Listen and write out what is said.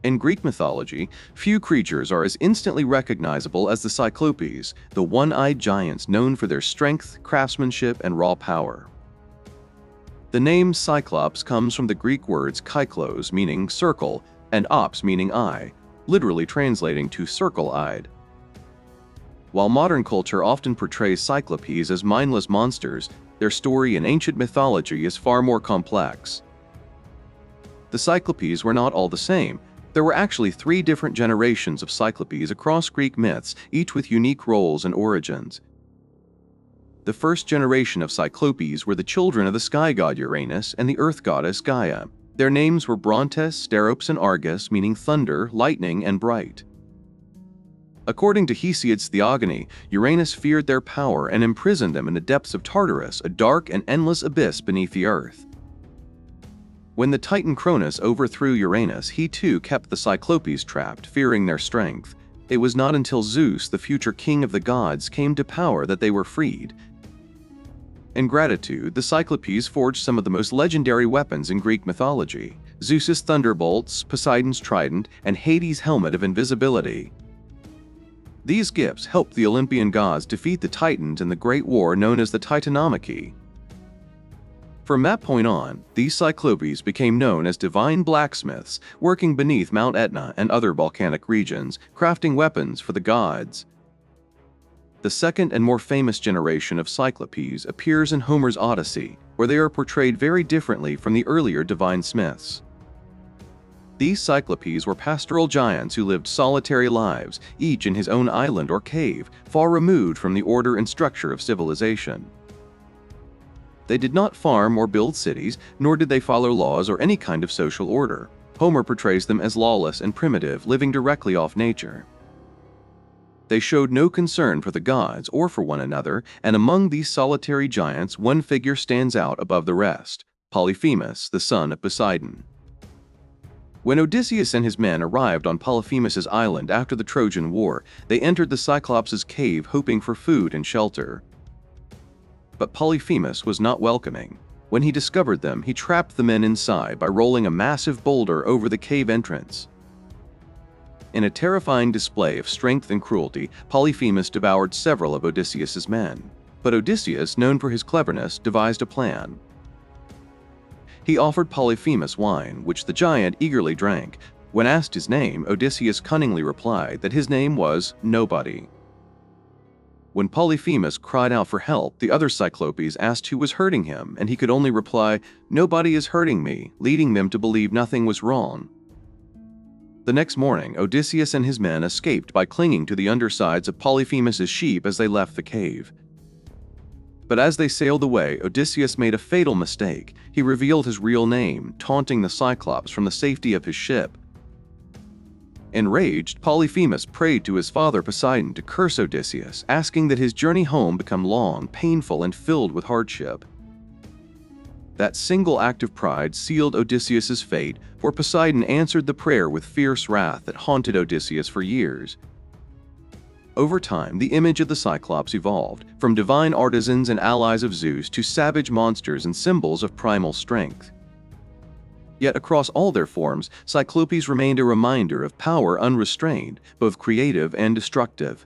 In Greek mythology, few creatures are as instantly recognizable as the Cyclopes, the one-eyed giants known for their strength, craftsmanship, and raw power. The name Cyclops comes from the Greek words kyklos, meaning circle, and ops, meaning eye, literally translating to circle-eyed. While modern culture often portrays Cyclopes as mindless monsters, their story in ancient mythology is far more complex. The Cyclopes were not all the same. There were actually 3 different generations of Cyclopes across Greek myths, each with unique roles and origins. The first generation of Cyclopes were the children of the sky god Uranus and the earth goddess Gaia. Their names were Brontes, Steropes, and Argus, meaning thunder, lightning, and bright. According to Hesiod's Theogony, Uranus feared their power and imprisoned them in the depths of Tartarus, a dark and endless abyss beneath the earth. When the Titan Cronus overthrew Uranus, he too kept the Cyclopes trapped, fearing their strength. It was not until Zeus, the future king of the gods, came to power that they were freed. In gratitude, the Cyclopes forged some of the most legendary weapons in Greek mythology: Zeus's thunderbolts, Poseidon's trident, and Hades' helmet of invisibility. These gifts helped the Olympian gods defeat the Titans in the Great War known as the Titanomachy. From that point on, these Cyclopes became known as divine blacksmiths, working beneath Mount Etna and other volcanic regions, crafting weapons for the gods. The second and more famous generation of Cyclopes appears in Homer's Odyssey, where they are portrayed very differently from the earlier divine smiths. These Cyclopes were pastoral giants who lived solitary lives, each in his own island or cave, far removed from the order and structure of civilization. They did not farm or build cities, nor did they follow laws or any kind of social order. Homer portrays them as lawless and primitive, living directly off nature. They showed no concern for the gods or for one another, and among these solitary giants, one figure stands out above the rest: Polyphemus, the son of Poseidon. When Odysseus and his men arrived on Polyphemus's island after the Trojan War, they entered the Cyclops' cave hoping for food and shelter. But Polyphemus was not welcoming. When he discovered them, he trapped the men inside by rolling a massive boulder over the cave entrance. In a terrifying display of strength and cruelty, Polyphemus devoured several of Odysseus' men. But Odysseus, known for his cleverness, devised a plan. He offered Polyphemus wine, which the giant eagerly drank. When asked his name, Odysseus cunningly replied that his name was Nobody. When Polyphemus cried out for help, the other Cyclopes asked who was hurting him, and he could only reply, "Nobody is hurting me," leading them to believe nothing was wrong. The next morning, Odysseus and his men escaped by clinging to the undersides of Polyphemus's sheep as they left the cave. But as they sailed away, Odysseus made a fatal mistake. He revealed his real name, taunting the Cyclops from the safety of his ship. Enraged, Polyphemus prayed to his father Poseidon to curse Odysseus, asking that his journey home become long, painful, and filled with hardship. That single act of pride sealed Odysseus' fate, for Poseidon answered the prayer with fierce wrath that haunted Odysseus for years. Over time, the image of the Cyclops evolved, from divine artisans and allies of Zeus to savage monsters and symbols of primal strength. Yet across all their forms, Cyclopes remained a reminder of power unrestrained, both creative and destructive.